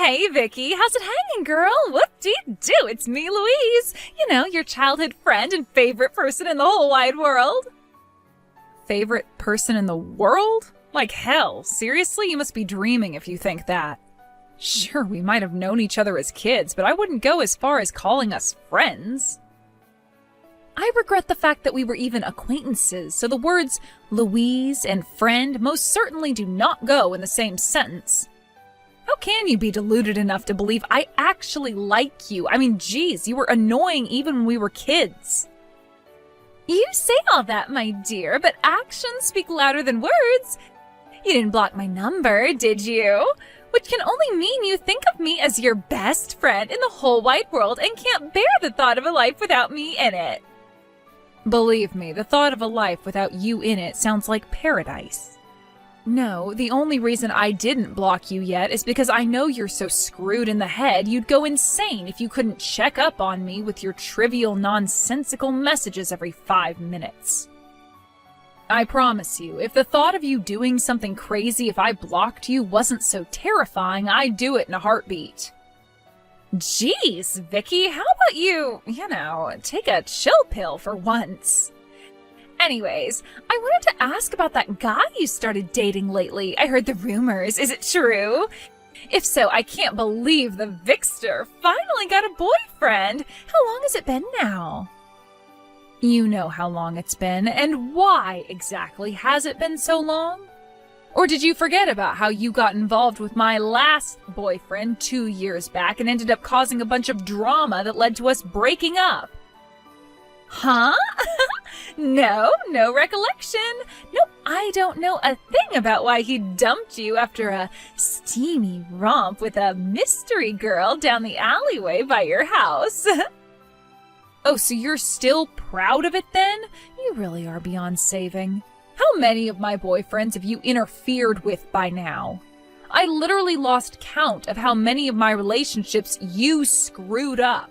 Hey, Vicky, how's it hanging, girl? Whoop-dee-doo, it's me, Louise. You know, your childhood friend and favorite person in the whole wide world. Favorite person in the world? Like hell, seriously? You must be dreaming if you think that. Sure, we might have known each other as kids, but I wouldn't go as far as calling us friends. I regret the fact that we were even acquaintances, so the words Louise and friend most certainly do not go in the same sentence. How can you be deluded enough to believe I actually like you? I mean, geez, you were annoying even when we were kids. You say all that, my dear, but actions speak louder than words. You didn't block my number, did you? Which can only mean you think of me as your best friend in the whole wide world and can't bear the thought of a life without me in it. Believe me, the thought of a life without you in it sounds like paradise. No, the only reason I didn't block you yet is because I know you're so screwed in the head you'd go insane if you couldn't check up on me with your trivial, nonsensical messages every 5 minutes. I promise you, if the thought of you doing something crazy if I blocked you wasn't so terrifying, I'd do it in a heartbeat. Jeez, Vicky, how about you, take a chill pill for once? Anyways, I wanted to ask about that guy you started dating lately. I heard the rumors. Is it true? If so, I can't believe the Vixter finally got a boyfriend. How long has it been now? You know how long it's been, and why exactly has it been so long? Or did you forget about how you got involved with my last boyfriend 2 years back and ended up causing a bunch of drama that led to us breaking up? Huh? No recollection. Nope, I don't know a thing about why he dumped you after a steamy romp with a mystery girl down the alleyway by your house. Oh, so you're still proud of it then? You really are beyond saving. How many of my boyfriends have you interfered with by now? I literally lost count of how many of my relationships you screwed up.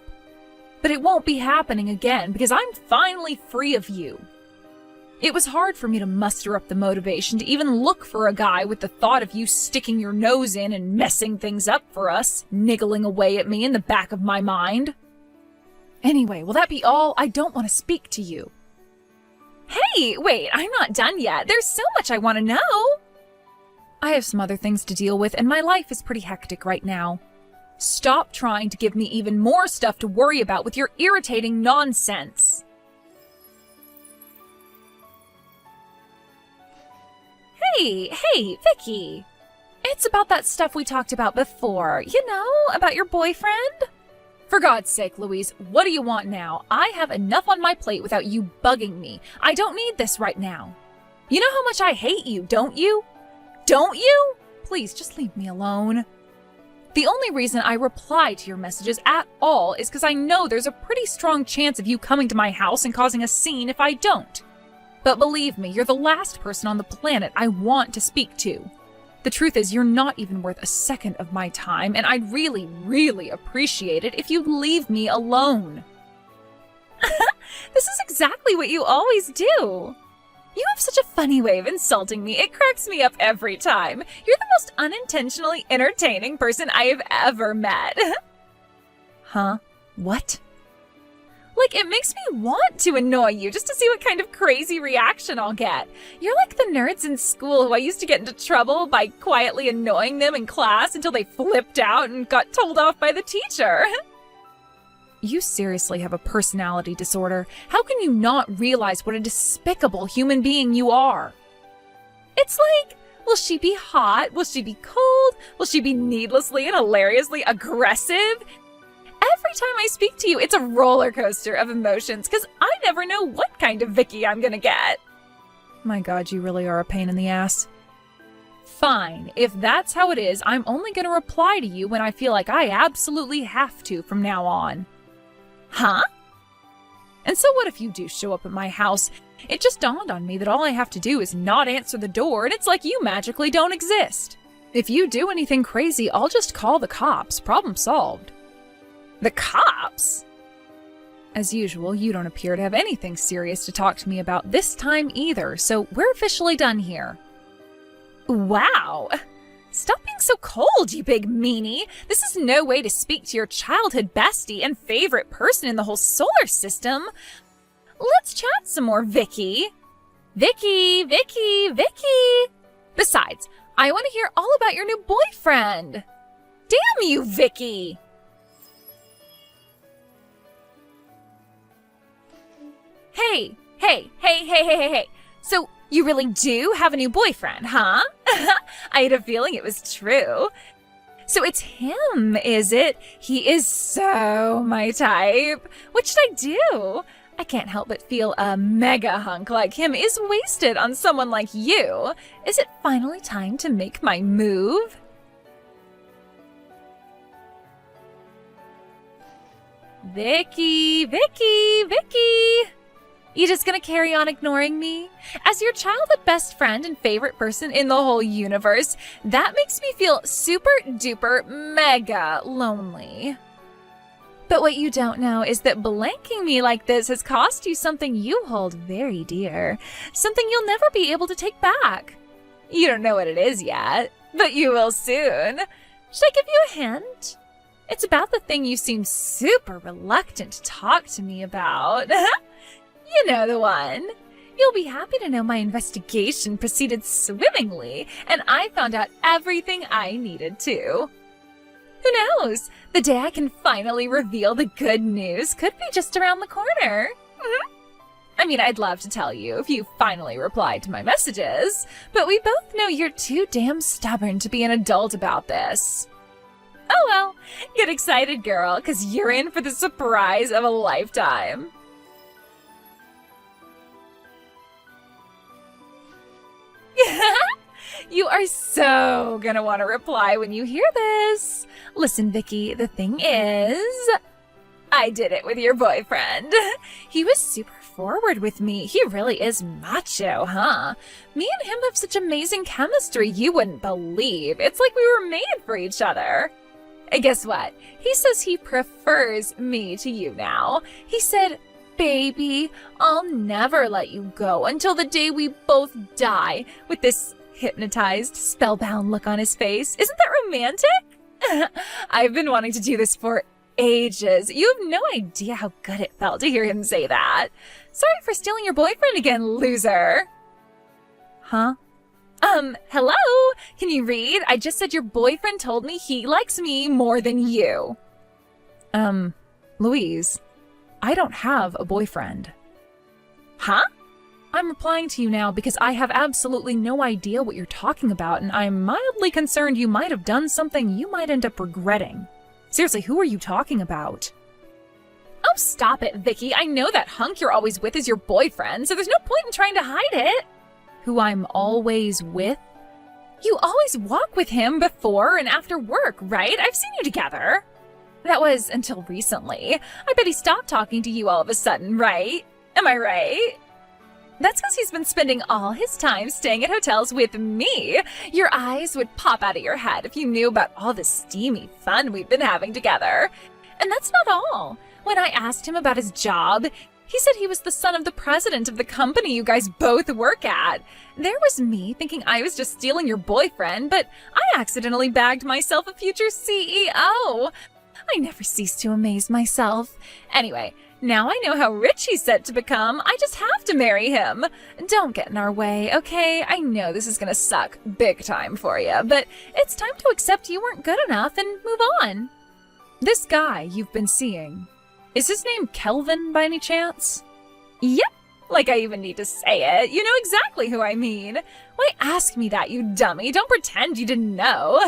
But it won't be happening again because I'm finally free of you. It was hard for me to muster up the motivation to even look for a guy with the thought of you sticking your nose in and messing things up for us, niggling away at me in the back of my mind. Anyway, will that be all? I don't want to speak to you. Hey, wait, I'm not done yet. There's so much I want to know. I have some other things to deal with, and my life is pretty hectic right now. Stop trying to give me even more stuff to worry about with your irritating nonsense. Hey, Vicky. It's about that stuff we talked about before. About your boyfriend? For God's sake, Louise, what do you want now? I have enough on my plate without you bugging me. I don't need this right now. You know how much I hate you, don't you? Don't you? Please, just leave me alone. The only reason I reply to your messages at all is because I know there's a pretty strong chance of you coming to my house and causing a scene if I don't. But believe me, you're the last person on the planet I want to speak to. The truth is, you're not even worth a second of my time, and I'd really, really appreciate it if you'd leave me alone. This is exactly what you always do. You have such a funny way of insulting me. It cracks me up every time. You're the most unintentionally entertaining person I have ever met. Huh? What? Like, it makes me want to annoy you just to see what kind of crazy reaction I'll get. You're like the nerds in school who I used to get into trouble by quietly annoying them in class until they flipped out and got told off by the teacher. You seriously have a personality disorder. How can you not realize what a despicable human being you are? It's like, will she be hot? Will she be cold? Will she be needlessly and hilariously aggressive? Every time I speak to you, it's a roller coaster of emotions because I never know what kind of Vicky I'm gonna get. My God, you really are a pain in the ass. Fine, if that's how it is, I'm only gonna reply to you when I feel like I absolutely have to from now on. Huh? And so what if you do show up at my house? It just dawned on me that all I have to do is not answer the door and it's like you magically don't exist. If you do anything crazy, I'll just call the cops. Problem solved. The cops? As usual, you don't appear to have anything serious to talk to me about this time either, so we're officially done here. Wow! Stop being so cold, you big meanie. This is no way to speak to your childhood bestie and favorite person in the whole solar system. Let's chat some more, Vicky. Vicky. Besides, I want to hear all about your new boyfriend. Damn you, Vicky. Hey. So you really do have a new boyfriend, huh? I had a feeling it was true. So it's him, is it? He is so my type. What should I do? I can't help but feel a mega hunk like him is wasted on someone like you. Is it finally time to make my move? Vicky. You just gonna carry on ignoring me? As your childhood best friend and favorite person in the whole universe, that makes me feel super duper mega lonely. But what you don't know is that blanking me like this has cost you something you hold very dear. Something you'll never be able to take back. You don't know what it is yet, but you will soon. Should I give you a hint? It's about the thing you seem super reluctant to talk to me about. You know the one. You'll be happy to know my investigation proceeded swimmingly, and I found out everything I needed to. Who knows? The day I can finally reveal the good news could be just around the corner. I mean, I'd love to tell you if you finally replied to my messages, but we both know you're too damn stubborn to be an adult about this. Oh well, get excited, girl, because you're in for the surprise of a lifetime. You are so gonna want to reply when you hear this. Listen, Vicky, the thing is, I did it with your boyfriend. He was super forward with me. He really is macho, huh? Me and him have such amazing chemistry you wouldn't believe. It's like we were made for each other. And guess what? He says he prefers me to you now. He said, baby, I'll never let you go until the day we both die, with this hypnotized, spellbound look on his face. Isn't that romantic? I've been wanting to do this for ages. You have no idea how good it felt to hear him say that. Sorry for stealing your boyfriend again, loser. Huh? Hello? Can you read? I just said your boyfriend told me he likes me more than you. Louise, I don't have a boyfriend. Huh? I'm replying to you now because I have absolutely no idea what you're talking about, and I'm mildly concerned you might have done something you might end up regretting. Seriously, who are you talking about? Oh, stop it, Vicky. I know that hunk you're always with is your boyfriend, so there's no point in trying to hide it. Who I'm always with? You always walk with him before and after work, right? I've seen you together. That was until recently. I bet he stopped talking to you all of a sudden, right? Am I right? That's because he's been spending all his time staying at hotels with me. Your eyes would pop out of your head if you knew about all the steamy fun we've been having together. And that's not all. When I asked him about his job, he said he was the son of the president of the company you guys both work at. There was me thinking I was just stealing your boyfriend, but I accidentally bagged myself a future CEO. I never cease to amaze myself. Anyway, now I know how rich he's set to become. I just have to marry him. Don't get in our way, okay? I know this is gonna suck big time for you, but it's time to accept you weren't good enough and move on. This guy you've been seeing, is his name Kelvin by any chance? Yep, like I even need to say it. You know exactly who I mean. Why ask me that, you dummy? Don't pretend you didn't know.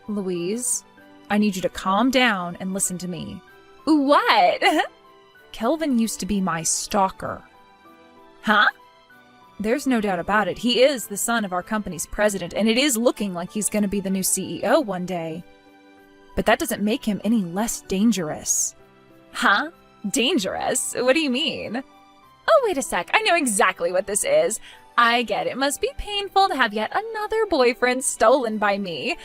Louise, I need you to calm down and listen to me. What? Kelvin used to be my stalker. Huh? There's no doubt about it. He is the son of our company's president, and it is looking like he's going to be the new CEO one day. But that doesn't make him any less dangerous. Huh? Dangerous? What do you mean? Oh, wait a sec. I know exactly what this is. I get it. It must be painful to have yet another boyfriend stolen by me.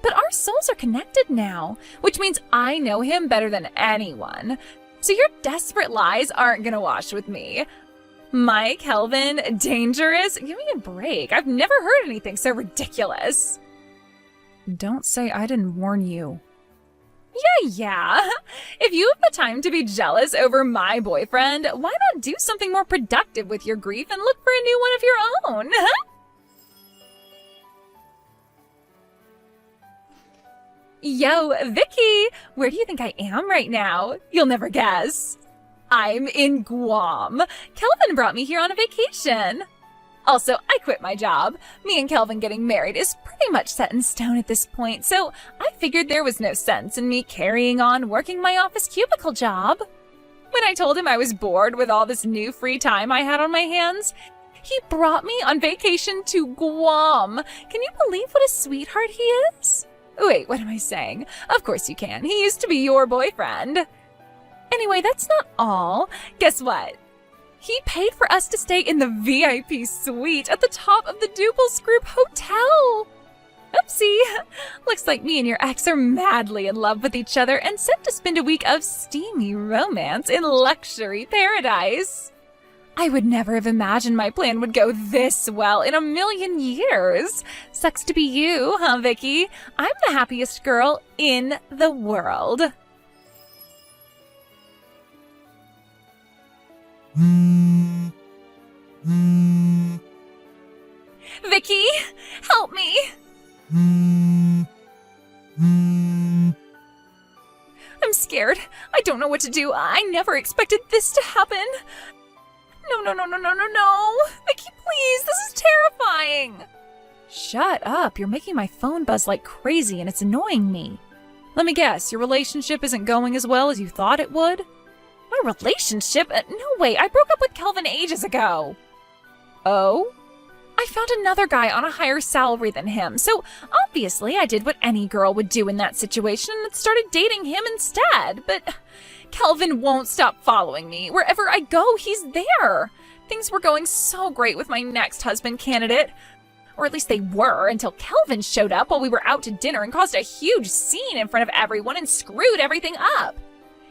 But our souls are connected now, which means I know him better than anyone. So your desperate lies aren't gonna wash with me. My Kelvin, dangerous? Give me a break. I've never heard anything so ridiculous. Don't say I didn't warn you. Yeah. If you have the time to be jealous over my boyfriend, why not do something more productive with your grief and look for a new one of your own? Yo, Vicky, where do you think I am right now? You'll never guess. I'm in Guam. Kelvin brought me here on a vacation. Also, I quit my job. Me and Kelvin getting married is pretty much set in stone at this point, so I figured there was no sense in me carrying on working my office cubicle job. When I told him I was bored with all this new free time I had on my hands, he brought me on vacation to Guam. Can you believe what a sweetheart he is? Wait, what am I saying? Of course you can. He used to be your boyfriend. Anyway, that's not all. Guess what? He paid for us to stay in the VIP suite at the top of the Duples Group Hotel. Oopsie. Looks like me and your ex are madly in love with each other and set to spend a week of steamy romance in luxury paradise. I would never have imagined my plan would go this well in a million years. Sucks to be you, huh, Vicky? I'm the happiest girl in the world. Vicky, help me. I'm scared. I don't know what to do. I never expected this to happen. No. Vicky, please, this is terrifying. Shut up. You're making my phone buzz like crazy and it's annoying me. Let me guess, your relationship isn't going as well as you thought it would? My relationship? No way, I broke up with Kelvin ages ago. Oh? I found another guy on a higher salary than him, so obviously I did what any girl would do in that situation and started dating him instead, but Kelvin won't stop following me. Wherever I go, he's there. Things were going so great with my next husband candidate. Or at least they were, until Kelvin showed up while we were out to dinner and caused a huge scene in front of everyone and screwed everything up.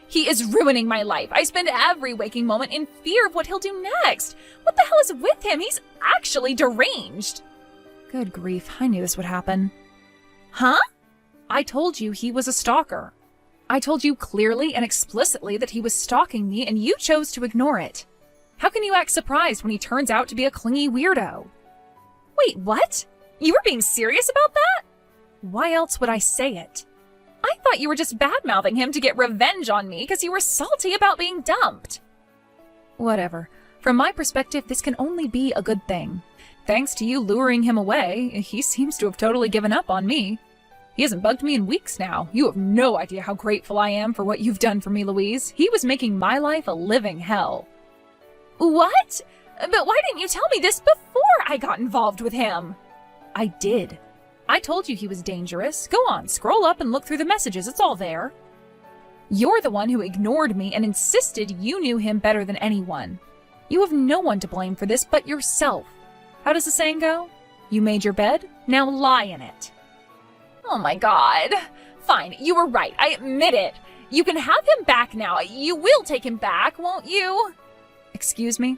He is ruining my life. I spend every waking moment in fear of what he'll do next. What the hell is with him? He's actually deranged. Good grief, I knew this would happen. Huh? I told you he was a stalker. I told you clearly and explicitly that he was stalking me and you chose to ignore it. How can you act surprised when he turns out to be a clingy weirdo? Wait, what? You were being serious about that? Why else would I say it? I thought you were just bad-mouthing him to get revenge on me because you were salty about being dumped. Whatever. From my perspective, this can only be a good thing. Thanks to you luring him away, he seems to have totally given up on me. He hasn't bugged me in weeks now. You have no idea how grateful I am for what you've done for me, Louise. He was making my life a living hell. What? But why didn't you tell me this before I got involved with him? I did. I told you he was dangerous. Go on, scroll up and look through the messages. It's all there. You're the one who ignored me and insisted you knew him better than anyone. You have no one to blame for this but yourself. How does the saying go? You made your bed, now lie in it. Oh my God. Fine, you were right. I admit it. You can have him back now. You will take him back, won't you? Excuse me?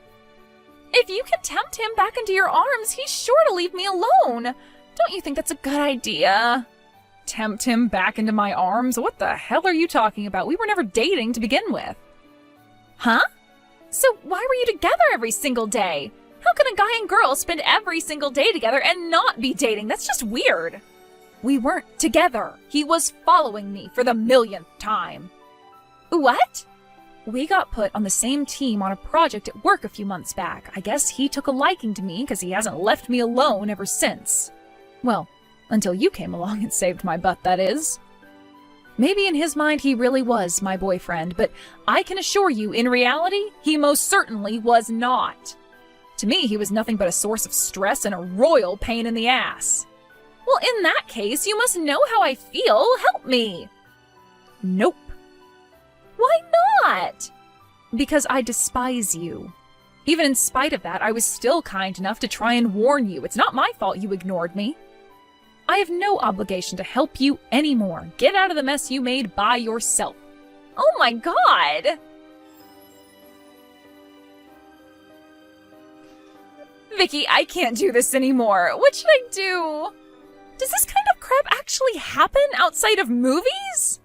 If you can tempt him back into your arms, he's sure to leave me alone. Don't you think that's a good idea? Tempt him back into my arms? What the hell are you talking about? We were never dating to begin with. Huh? So why were you together every single day? How can a guy and girl spend every single day together and not be dating? That's just weird. We weren't together. He was following me for the millionth time. What? We got put on the same team on a project at work a few months back. I guess he took a liking to me because he hasn't left me alone ever since. Well, until you came along and saved my butt, that is. Maybe in his mind he really was my boyfriend, but I can assure you, in reality, he most certainly was not. To me, he was nothing but a source of stress and a royal pain in the ass. Well, in that case, you must know how I feel. Help me. Nope. Why not? Because I despise you. Even in spite of that, I was still kind enough to try and warn you. It's not my fault you ignored me. I have no obligation to help you anymore. Get out of the mess you made by yourself. Oh my God! Vicky, I can't do this anymore. What should I do? Does this kind of crap actually happen outside of movies?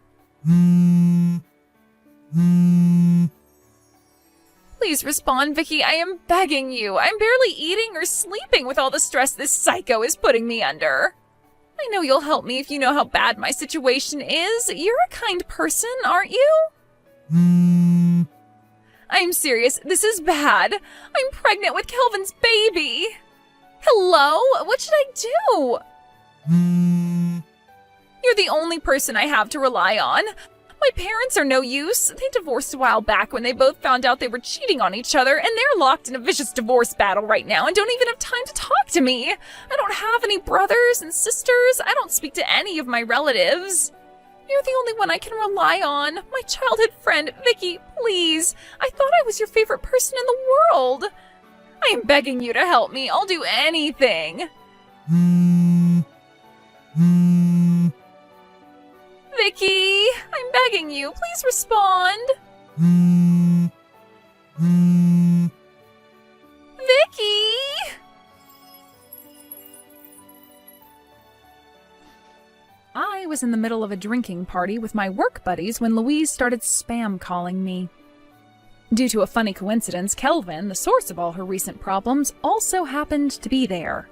Please respond, Vicky. I am begging you. I'm barely eating or sleeping with all the stress this psycho is putting me under. I know you'll help me if you know how bad my situation is. You're a kind person, aren't you? I'm serious. This is bad. I'm pregnant with Kelvin's baby. Hello? What should I do? You're the only person I have to rely on. My parents are no use. They divorced a while back when they both found out they were cheating on each other, and they're locked in a vicious divorce battle right now and don't even have time to talk to me. I don't have any brothers and sisters. I don't speak to any of my relatives. You're the only one I can rely on. My childhood friend, Vicky, please. I thought I was your favorite person in the world. I am begging you to help me. I'll do anything. Vicky, I'm begging you. Please respond. Vicky! I was in the middle of a drinking party with my work buddies when Louise started spam calling me. Due to a funny coincidence, Kelvin, the source of all her recent problems, also happened to be there.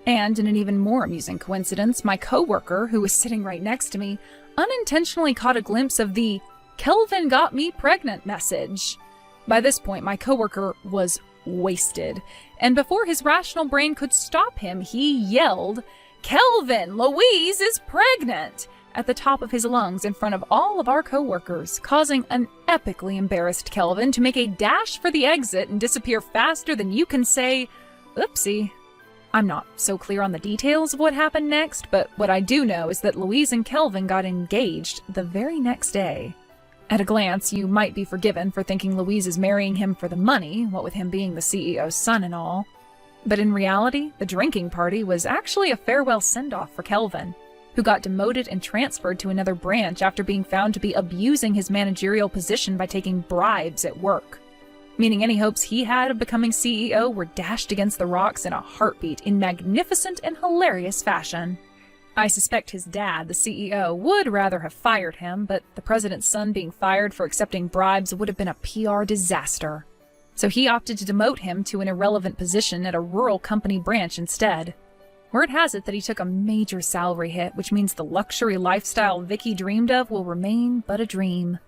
And in an even more amusing coincidence, my coworker, who was sitting right next to me, unintentionally caught a glimpse of the "Kelvin got me pregnant" message. By this point, my coworker was wasted, and before his rational brain could stop him, he yelled, "Kelvin, Louise is pregnant!" at the top of his lungs in front of all of our coworkers, causing an epically embarrassed Kelvin to make a dash for the exit and disappear faster than you can say, "Oopsie." I'm not so clear on the details of what happened next, but what I do know is that Louise and Kelvin got engaged the very next day. At a glance, you might be forgiven for thinking Louise is marrying him for the money, what with him being the CEO's son and all. But in reality, the drinking party was actually a farewell send-off for Kelvin, who got demoted and transferred to another branch after being found to be abusing his managerial position by taking bribes at work. Meaning any hopes he had of becoming CEO were dashed against the rocks in a heartbeat in magnificent and hilarious fashion. I suspect his dad, the CEO, would rather have fired him, but the president's son being fired for accepting bribes would have been a PR disaster. So he opted to demote him to an irrelevant position at a rural company branch instead. Word has it that he took a major salary hit, which means the luxury lifestyle Vicky dreamed of will remain but a dream.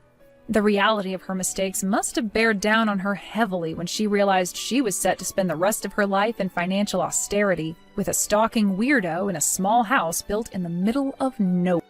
The reality of her mistakes must have bared down on her heavily when she realized she was set to spend the rest of her life in financial austerity with a stalking weirdo in a small house built in the middle of nowhere.